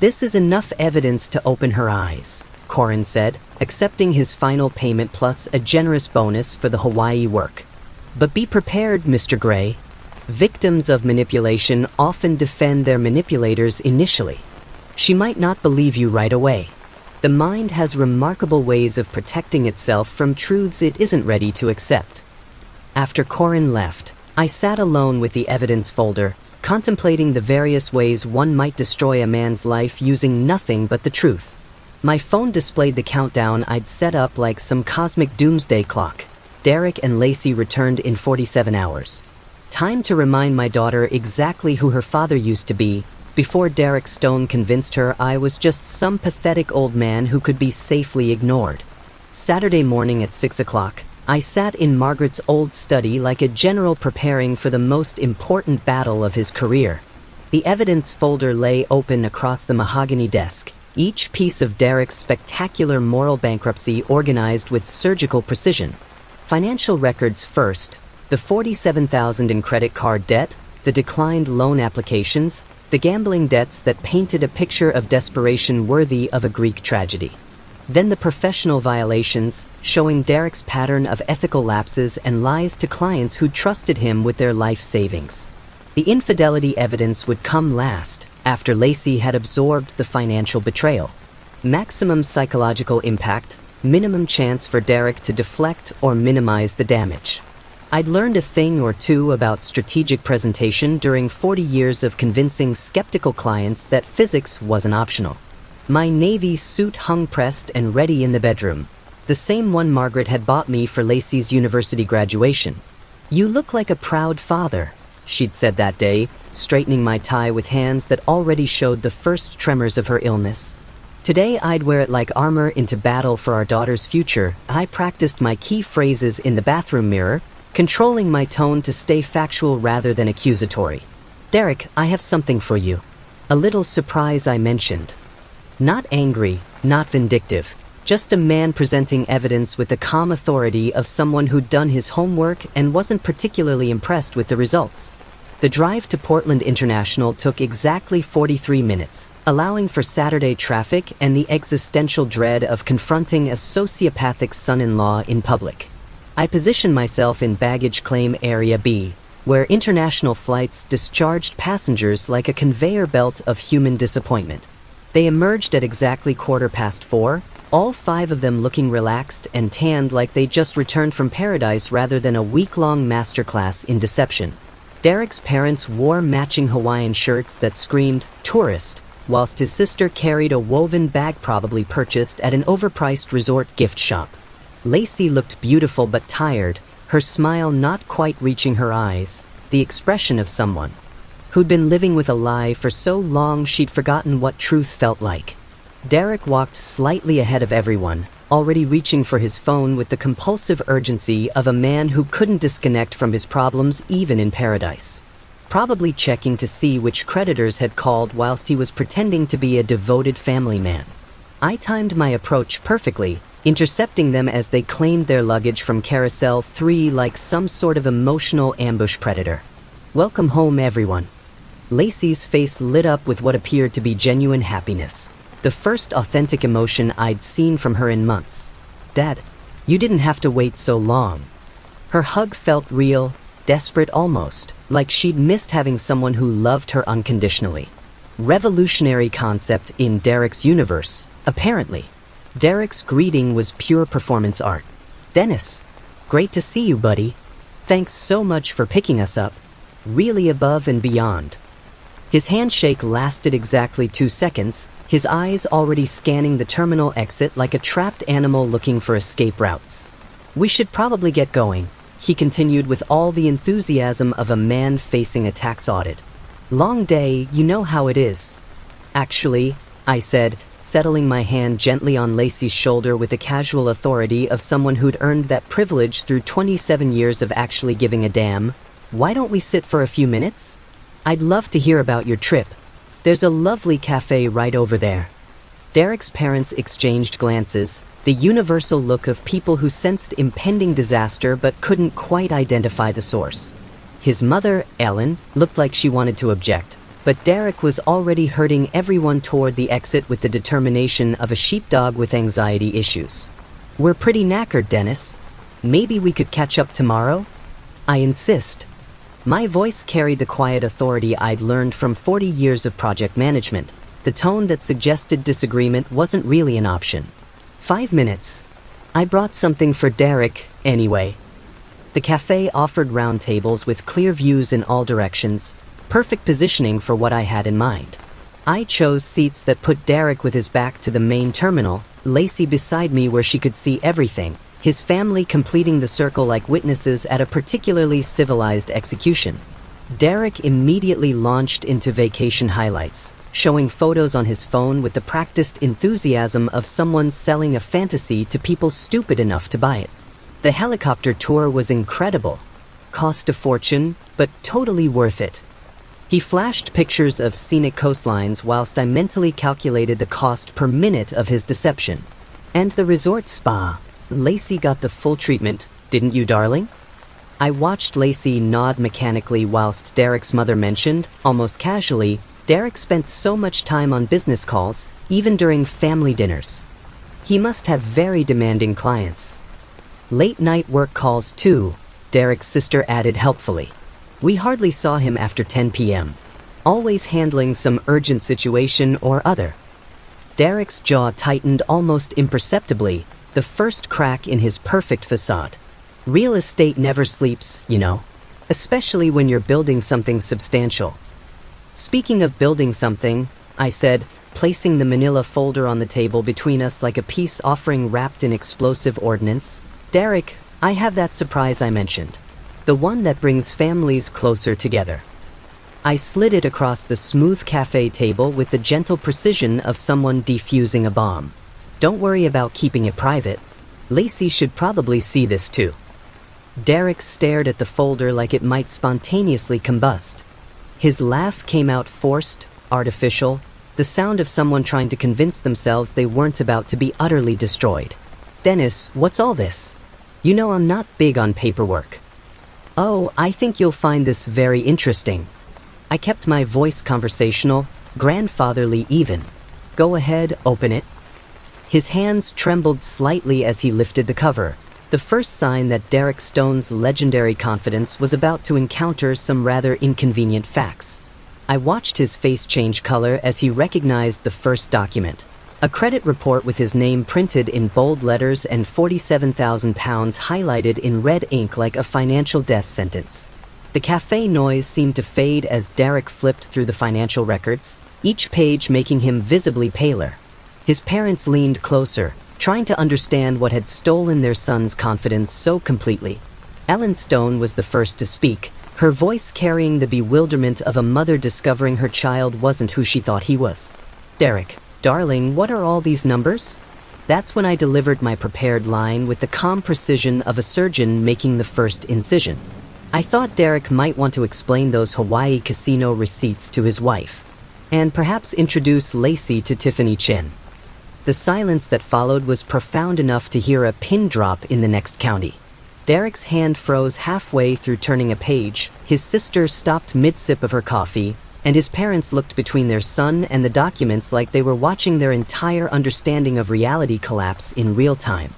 "This is enough evidence to open her eyes," Corin said, accepting his final payment plus a generous bonus for the Hawaii work. "But be prepared, Mr. Gray. Victims of manipulation often defend their manipulators initially. She might not believe you right away. The mind has remarkable ways of protecting itself from truths it isn't ready to accept." After Corin left, I sat alone with the evidence folder, contemplating the various ways one might destroy a man's life using nothing but the truth. My phone displayed the countdown I'd set up like some cosmic doomsday clock. Derek and Lacey returned in 47 hours. Time to remind my daughter exactly who her father used to be, before Derek Stone convinced her I was just some pathetic old man who could be safely ignored. Saturday morning at 6 o'clock, I sat in Margaret's old study like a general preparing for the most important battle of his career. The evidence folder lay open across the mahogany desk, each piece of Derek's spectacular moral bankruptcy organized with surgical precision. Financial records first, the $47,000 in credit card debt, the declined loan applications, the gambling debts that painted a picture of desperation worthy of a Greek tragedy. Then the professional violations, showing Derek's pattern of ethical lapses and lies to clients who trusted him with their life savings. The infidelity evidence would come last, after Lacey had absorbed the financial betrayal. Maximum psychological impact, minimum chance for Derek to deflect or minimize the damage. I'd learned a thing or two about strategic presentation during 40 years of convincing skeptical clients that physics wasn't optional. My navy suit hung pressed and ready in the bedroom, the same one Margaret had bought me for Lacey's university graduation. "You look like a proud father," she'd said that day, straightening my tie with hands that already showed the first tremors of her illness. Today I'd wear it like armor into battle for our daughter's future. I practiced my key phrases in the bathroom mirror, controlling my tone to stay factual rather than accusatory. "Derek, I have something for you." A little surprise, I mentioned. Not angry, not vindictive, just a man presenting evidence with the calm authority of someone who'd done his homework and wasn't particularly impressed with the results. The drive to Portland International took exactly 43 minutes, allowing for Saturday traffic and the existential dread of confronting a sociopathic son-in-law in public. I positioned myself in baggage claim area B, where international flights discharged passengers like a conveyor belt of human disappointment. They emerged at exactly 4:15, all 5 of them looking relaxed and tanned like they just returned from paradise rather than a week-long masterclass in deception. Derek's parents wore matching Hawaiian shirts that screamed tourist, whilst his sister carried a woven bag probably purchased at an overpriced resort gift shop. Lacey looked beautiful but tired, her smile not quite reaching her eyes, the expression of someone who'd been living with a lie for so long she'd forgotten what truth felt like. Derek walked slightly ahead of everyone, already reaching for his phone with the compulsive urgency of a man who couldn't disconnect from his problems even in paradise. Probably checking to see which creditors had called whilst he was pretending to be a devoted family man. I timed my approach perfectly, intercepting them as they claimed their luggage from Carousel 3 like some sort of emotional ambush predator. "Welcome home, everyone." Lacey's face lit up with what appeared to be genuine happiness, the first authentic emotion I'd seen from her in months. "Dad, you didn't have to wait so long." Her hug felt real, desperate almost, like she'd missed having someone who loved her unconditionally. Revolutionary concept in Derek's universe, apparently. Derek's greeting was pure performance art. "Dennis, great to see you, buddy. Thanks so much for picking us up. Really above and beyond." His handshake lasted exactly 2 seconds, his eyes already scanning the terminal exit like a trapped animal looking for escape routes. "We should probably get going," he continued with all the enthusiasm of a man facing a tax audit. "Long day, you know how it is." "Actually," I said, settling my hand gently on Lacey's shoulder with the casual authority of someone who'd earned that privilege through 27 years of actually giving a damn, "why don't we sit for a few minutes? I'd love to hear about your trip. There's a lovely cafe right over there." Derek's parents exchanged glances, the universal look of people who sensed impending disaster but couldn't quite identify the source. His mother, Ellen, looked like she wanted to object, but Derek was already herding everyone toward the exit with the determination of a sheepdog with anxiety issues. "We're pretty knackered, Dennis. Maybe we could catch up tomorrow?" I insist. My voice carried the quiet authority I'd learned from 40 years of project management, the tone that suggested disagreement wasn't really an option. 5 minutes. I brought something for Derek, anyway. The cafe offered round tables with clear views in all directions, perfect positioning for what I had in mind. I chose seats that put Derek with his back to the main terminal, Lacey beside me where she could see everything, his family completing the circle like witnesses at a particularly civilized execution. Derek immediately launched into vacation highlights, showing photos on his phone with the practiced enthusiasm of someone selling a fantasy to people stupid enough to buy it. The helicopter tour was incredible. Cost a fortune, but totally worth it. He flashed pictures of scenic coastlines whilst I mentally calculated the cost per minute of his deception. And the resort spa. Lacey got the full treatment, didn't you, darling? I watched Lacey nod mechanically whilst Derek's mother mentioned, almost casually, Derek spent so much time on business calls, even during family dinners. He must have very demanding clients. Late night work calls too, Derek's sister added helpfully. We hardly saw him after 10 p.m., always handling some urgent situation or other. Derek's jaw tightened almost imperceptibly, the first crack in his perfect facade. Real estate never sleeps, you know, especially when you're building something substantial. "Speaking of building something," I said, placing the manila folder on the table between us like a peace offering wrapped in explosive ordnance, "Derek, I have that surprise I mentioned. The one that brings families closer together." I slid it across the smooth cafe table with the gentle precision of someone defusing a bomb. "Don't worry about keeping it private. Lacey should probably see this too." Derek stared at the folder like it might spontaneously combust. His laugh came out forced, artificial, the sound of someone trying to convince themselves they weren't about to be utterly destroyed. "Dennis, what's all this? You know I'm not big on paperwork." "Oh, I think you'll find this very interesting." I kept my voice conversational, grandfatherly even. "Go ahead, open it." His hands trembled slightly as he lifted the cover, the first sign that Derek Stone's legendary confidence was about to encounter some rather inconvenient facts. I watched his face change color as he recognized the first document, a credit report with his name printed in bold letters and £47,000 highlighted in red ink like a financial death sentence. The cafe noise seemed to fade as Derek flipped through the financial records, each page making him visibly paler. His parents leaned closer, trying to understand what had stolen their son's confidence so completely. Ellen Stone was the first to speak, her voice carrying the bewilderment of a mother discovering her child wasn't who she thought he was. "Derek, darling, what are all these numbers?" That's when I delivered my prepared line with the calm precision of a surgeon making the first incision. I thought Derek might want to explain those Hawaii casino receipts to his wife, and perhaps introduce Lacey to Tiffany Chin. The silence that followed was profound enough to hear a pin drop in the next county. Derek's hand froze halfway through turning a page, his sister stopped mid-sip of her coffee, and his parents looked between their son and the documents like they were watching their entire understanding of reality collapse in real time.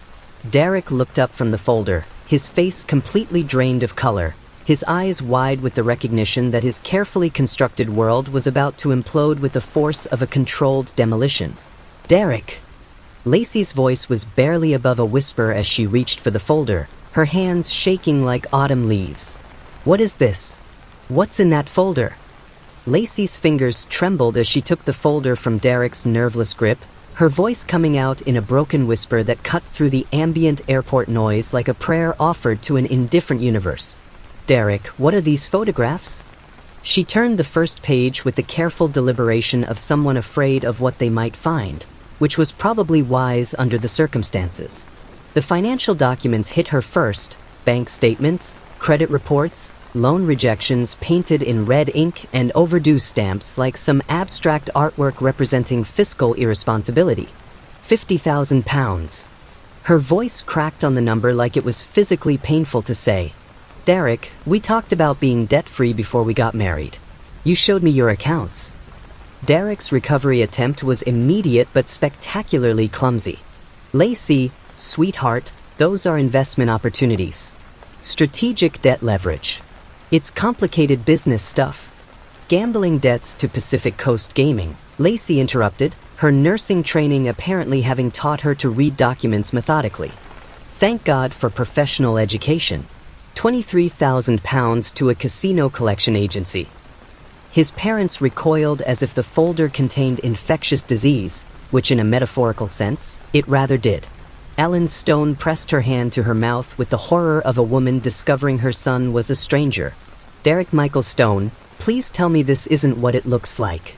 Derek looked up from the folder, his face completely drained of color, his eyes wide with the recognition that his carefully constructed world was about to implode with the force of a controlled demolition. "Derek!" Lacey's voice was barely above a whisper as she reached for the folder, her hands shaking like autumn leaves. "What is this? What's in that folder?" Lacey's fingers trembled as she took the folder from Derek's nerveless grip, her voice coming out in a broken whisper that cut through the ambient airport noise like a prayer offered to an indifferent universe. "Derek, what are these photographs?" She turned the first page with the careful deliberation of someone afraid of what they might find, which was probably wise under the circumstances. The financial documents hit her first: bank statements, credit reports, loan rejections painted in red ink, and overdue stamps like some abstract artwork representing fiscal irresponsibility. £50,000. Her voice cracked on the number like it was physically painful to say. "Derek, we talked about being debt-free before we got married. You showed me your accounts." Derek's recovery attempt was immediate but spectacularly clumsy. "Lacey, sweetheart, those are investment opportunities. Strategic debt leverage. It's complicated business stuff." "Gambling debts to Pacific Coast Gaming," Lacey interrupted, her nursing training apparently having taught her to read documents methodically. "Thank God for professional education. £23,000 to a casino collection agency." His parents recoiled as if the folder contained infectious disease, which in a metaphorical sense, it rather did. Ellen Stone pressed her hand to her mouth with the horror of a woman discovering her son was a stranger. "Derek Michael Stone, please tell me this isn't what it looks like."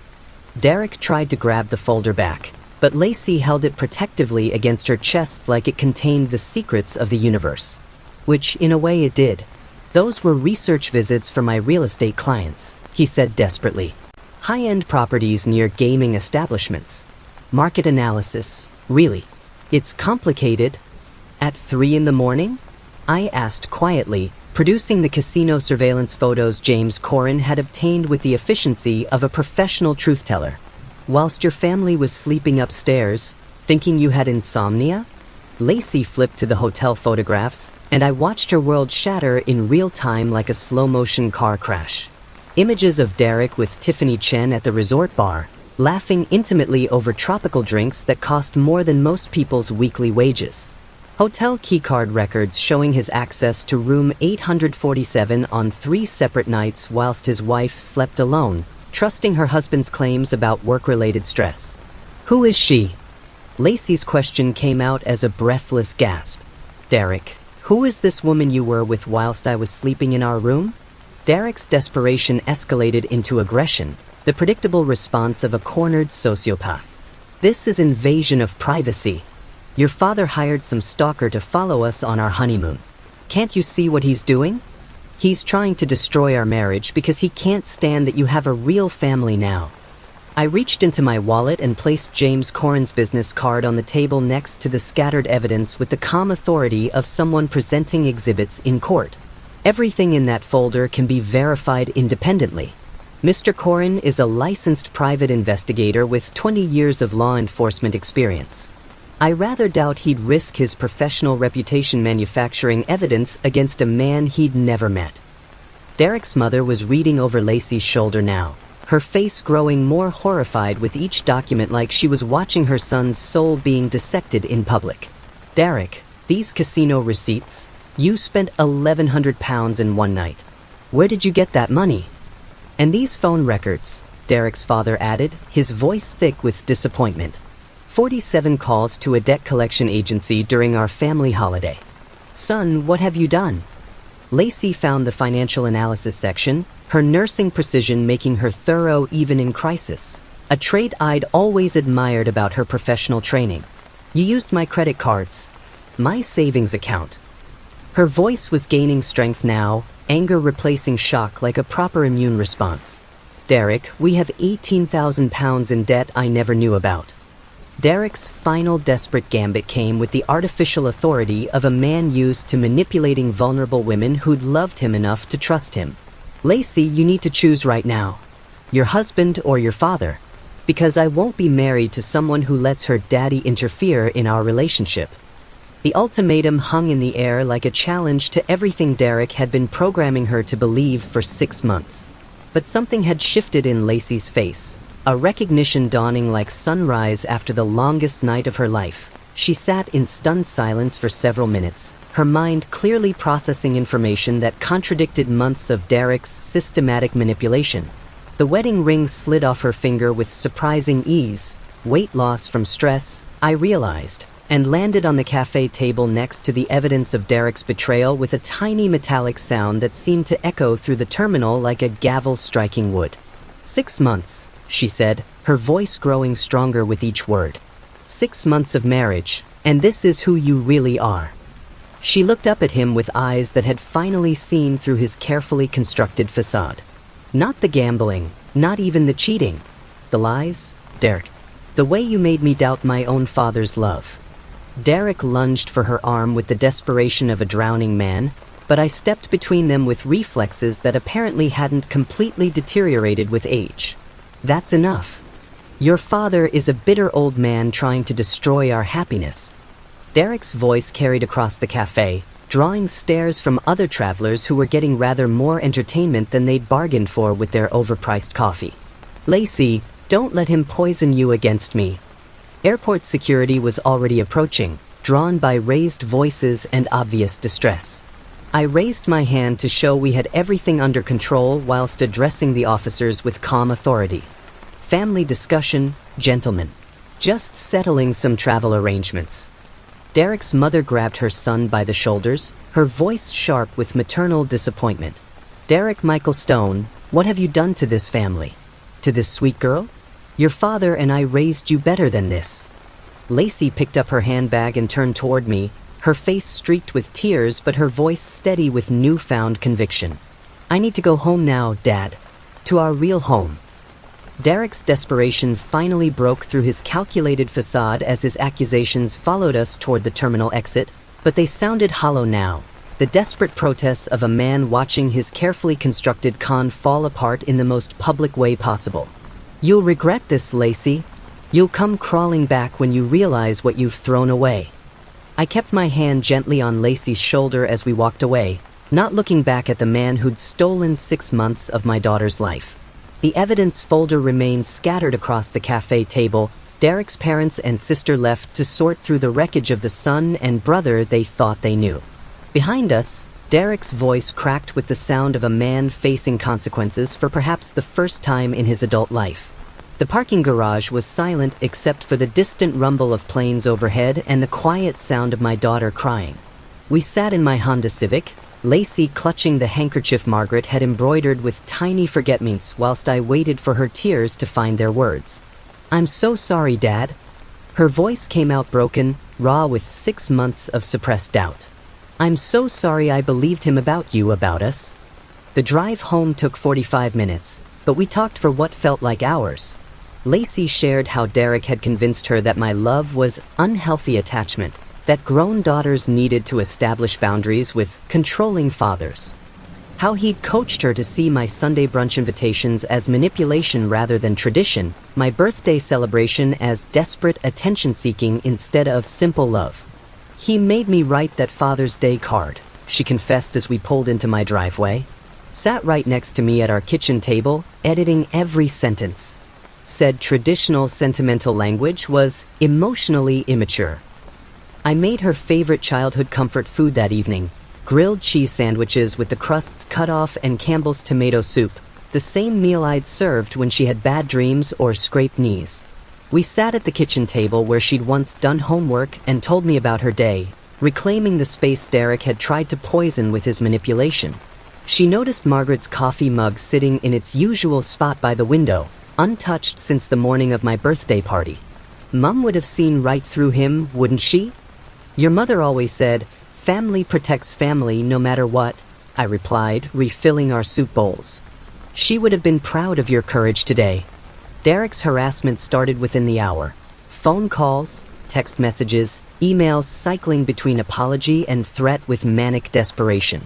Derek tried to grab the folder back, but Lacey held it protectively against her chest like it contained the secrets of the universe. Which, in a way, it did. "Those were research visits for my real estate clients," he said desperately. "High-end properties near gaming establishments. Market analysis, really. It's complicated." "At 3 in the morning?" I asked quietly, producing the casino surveillance photos James Corrin had obtained with the efficiency of a professional truth-teller. "Whilst your family was sleeping upstairs, thinking you had insomnia?" Lacey flipped to the hotel photographs, and I watched her world shatter in real time like a slow-motion car crash. Images of Derek with Tiffany Chen at the resort bar, laughing intimately over tropical drinks that cost more than most people's weekly wages. Hotel keycard records showing his access to room 847 on 3 separate nights whilst his wife slept alone, trusting her husband's claims about work-related stress. "Who is she?" Lacey's question came out as a breathless gasp. "Derek, who is this woman you were with whilst I was sleeping in our room?" Derek's desperation escalated into aggression, the predictable response of a cornered sociopath. "This is invasion of privacy. Your father hired some stalker to follow us on our honeymoon. Can't you see what he's doing? He's trying to destroy our marriage because he can't stand that you have a real family now." I reached into my wallet and placed James Corrin's business card on the table next to the scattered evidence with the calm authority of someone presenting exhibits in court. "Everything in that folder can be verified independently. Mr. Corrin is a licensed private investigator with 20 years of law enforcement experience. I rather doubt he'd risk his professional reputation manufacturing evidence against a man he'd never met." Derek's mother was reading over Lacey's shoulder now, her face growing more horrified with each document like she was watching her son's soul being dissected in public. "Derek, these casino receipts, you spent £1,100 in one night. Where did you get that money? And these phone records," Derek's father added, his voice thick with disappointment. 47 calls to a debt collection agency during our family holiday. Son, what have you done? Lacey found the financial analysis section, her nursing precision making her thorough even in crisis, a trait I'd always admired about her professional training. You used my credit cards. My savings account. Her voice was gaining strength now, anger replacing shock like a proper immune response. Derek, we have £18,000 in debt I never knew about. Derek's final desperate gambit came with the artificial authority of a man used to manipulating vulnerable women who'd loved him enough to trust him. Lacey, you need to choose right now. Your husband or your father. Because I won't be married to someone who lets her daddy interfere in our relationship. The ultimatum hung in the air like a challenge to everything Derek had been programming her to believe for 6 months. But something had shifted in Lacey's face. A recognition dawning like sunrise after the longest night of her life. She sat in stunned silence for several minutes, her mind clearly processing information that contradicted months of Derek's systematic manipulation. The wedding ring slid off her finger with surprising ease. Weight loss from stress, I realized, and landed on the cafe table next to the evidence of Derek's betrayal with a tiny metallic sound that seemed to echo through the terminal like a gavel striking wood. 6 months, she said, her voice growing stronger with each word. 6 months of marriage, and this is who you really are. She looked up at him with eyes that had finally seen through his carefully constructed facade. Not the gambling, not even the cheating. The lies, Derek. The way you made me doubt my own father's love. Derek lunged for her arm with the desperation of a drowning man, but I stepped between them with reflexes that apparently hadn't completely deteriorated with age. That's enough. Your father is a bitter old man trying to destroy our happiness. Derek's voice carried across the cafe, drawing stares from other travelers who were getting rather more entertainment than they'd bargained for with their overpriced coffee. Lacey, don't let him poison you against me. Airport security was already approaching, drawn by raised voices and obvious distress. I raised my hand to show we had everything under control whilst addressing the officers with calm authority. Family discussion, gentlemen. Just settling some travel arrangements. Derek's mother grabbed her son by the shoulders, her voice sharp with maternal disappointment. Derek Michael Stone, what have you done to this family? To this sweet girl? Your father and I raised you better than this. Lacey picked up her handbag and turned toward me, her face streaked with tears but her voice steady with newfound conviction. I need to go home now, Dad. To our real home. Derek's desperation finally broke through his calculated facade as his accusations followed us toward the terminal exit, but they sounded hollow now, the desperate protests of a man watching his carefully constructed con fall apart in the most public way possible. You'll regret this, Lacey. You'll come crawling back when you realize what you've thrown away. I kept my hand gently on Lacey's shoulder as we walked away, not looking back at the man who'd stolen 6 months of my daughter's life. The evidence folder remained scattered across the cafe table. Derek's parents and sister left to sort through the wreckage of the son and brother they thought they knew. Behind us, Derek's voice cracked with the sound of a man facing consequences for perhaps the first time in his adult life. The parking garage was silent except for the distant rumble of planes overhead and the quiet sound of my daughter crying. We sat in my Honda Civic, Lacey clutching the handkerchief Margaret had embroidered with tiny forget-me's whilst I waited for her tears to find their words. I'm so sorry, Dad. Her voice came out broken, raw with 6 months of suppressed doubt. I'm so sorry I believed him about you, about us. The drive home took 45 minutes, but we talked for what felt like hours. Lacey shared how Derek had convinced her that my love was unhealthy attachment, that grown daughters needed to establish boundaries with controlling fathers. How he'd coached her to see my Sunday brunch invitations as manipulation rather than tradition, my birthday celebration as desperate attention-seeking instead of simple love. He made me write that Father's Day card, she confessed as we pulled into my driveway. Sat right next to me at our kitchen table, editing every sentence. Said traditional sentimental language was emotionally immature. I made her favorite childhood comfort food that evening, grilled cheese sandwiches with the crusts cut off and Campbell's tomato soup, the same meal I'd served when she had bad dreams or scraped knees. We sat at the kitchen table where she'd once done homework and told me about her day, reclaiming the space Derek had tried to poison with his manipulation. She noticed Margaret's coffee mug sitting in its usual spot by the window, untouched since the morning of my birthday party. Mum would have seen right through him, wouldn't she? Your mother always said, family protects family no matter what, I replied, refilling our soup bowls. She would have been proud of your courage today. Derek's harassment started within the hour. Phone calls, text messages, emails cycling between apology and threat with manic desperation.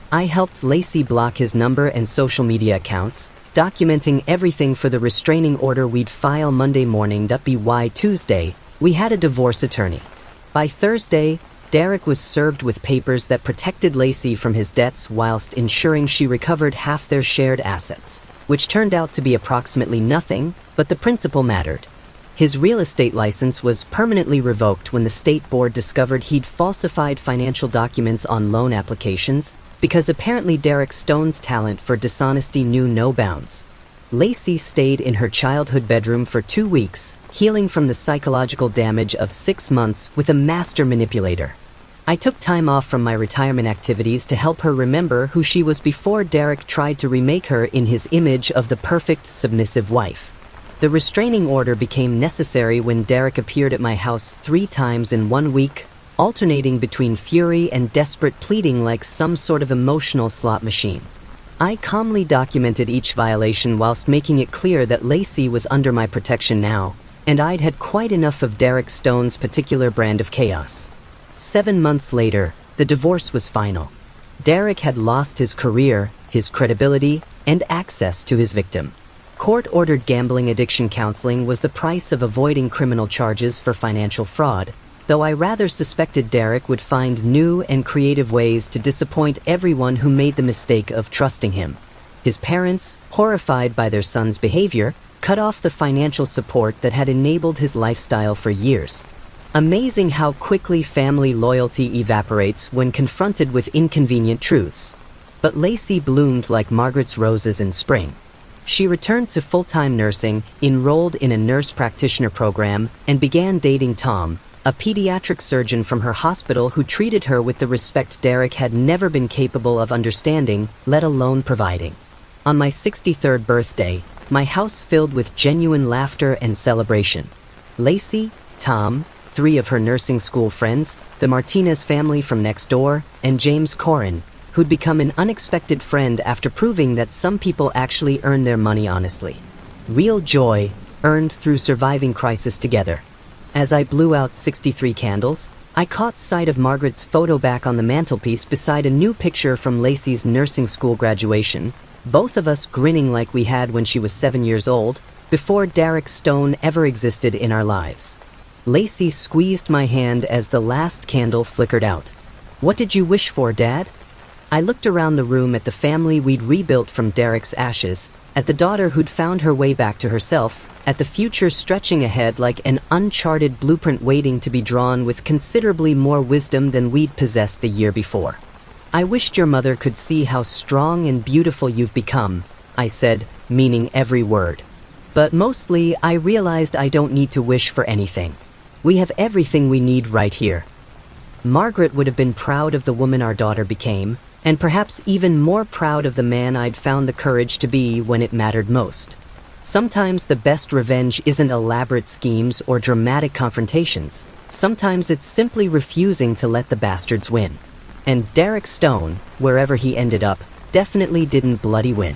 I helped Lacey block his number and social media accounts, documenting everything for the restraining order we'd file Monday morning. By Tuesday, we had a divorce attorney. By Thursday, Derek was served with papers that protected Lacey from his debts whilst ensuring she recovered half their shared assets, which turned out to be approximately nothing, but the principle mattered. His real estate license was permanently revoked when the state board discovered he'd falsified financial documents on loan applications because apparently Derek Stone's talent for dishonesty knew no bounds. Lacey stayed in her childhood bedroom for 2 weeks, healing from the psychological damage of 6 months with a master manipulator. I took time off from my retirement activities to help her remember who she was before Derek tried to remake her in his image of the perfect submissive wife. The restraining order became necessary when Derek appeared at my house 3 times in 1 week, alternating between fury and desperate pleading like some sort of emotional slot machine. I calmly documented each violation whilst making it clear that Lacey was under my protection now, and I'd had quite enough of Derek Stone's particular brand of chaos. 7 months later, the divorce was final. Derek had lost his career, his credibility, and access to his victim. Court-ordered gambling addiction counseling was the price of avoiding criminal charges for financial fraud, though I rather suspected Derek would find new and creative ways to disappoint everyone who made the mistake of trusting him. His parents, horrified by their son's behavior, cut off the financial support that had enabled his lifestyle for years. Amazing how quickly family loyalty evaporates when confronted with inconvenient truths. But Lacey bloomed like Margaret's roses in spring. She returned to full-time nursing, enrolled in a nurse practitioner program, and began dating Tom, a pediatric surgeon from her hospital who treated her with the respect Derek had never been capable of understanding, let alone providing. On my 63rd birthday, my house filled with genuine laughter and celebration. Lacey, Tom, 3 of her nursing school friends, the Martinez family from next door, and James Corrin, who'd become an unexpected friend after proving that some people actually earn their money honestly. Real joy, earned through surviving crisis together. As I blew out 63 candles, I caught sight of Margaret's photo back on the mantelpiece beside a new picture from Lacey's nursing school graduation, both of us grinning like we had when she was 7 years old, before Derek Stone ever existed in our lives. Lacey squeezed my hand as the last candle flickered out. "What did you wish for, Dad?" I looked around the room at the family we'd rebuilt from Derek's ashes, at the daughter who'd found her way back to herself, at the future stretching ahead like an uncharted blueprint waiting to be drawn with considerably more wisdom than we'd possessed the year before. "I wished your mother could see how strong and beautiful you've become," I said, meaning every word. "But mostly, I realized I don't need to wish for anything. We have everything we need right here." Margaret would have been proud of the woman our daughter became, and perhaps even more proud of the man I'd found the courage to be when it mattered most. Sometimes the best revenge isn't elaborate schemes or dramatic confrontations. Sometimes it's simply refusing to let the bastards win. And Derek Stone, wherever he ended up, definitely didn't bloody win.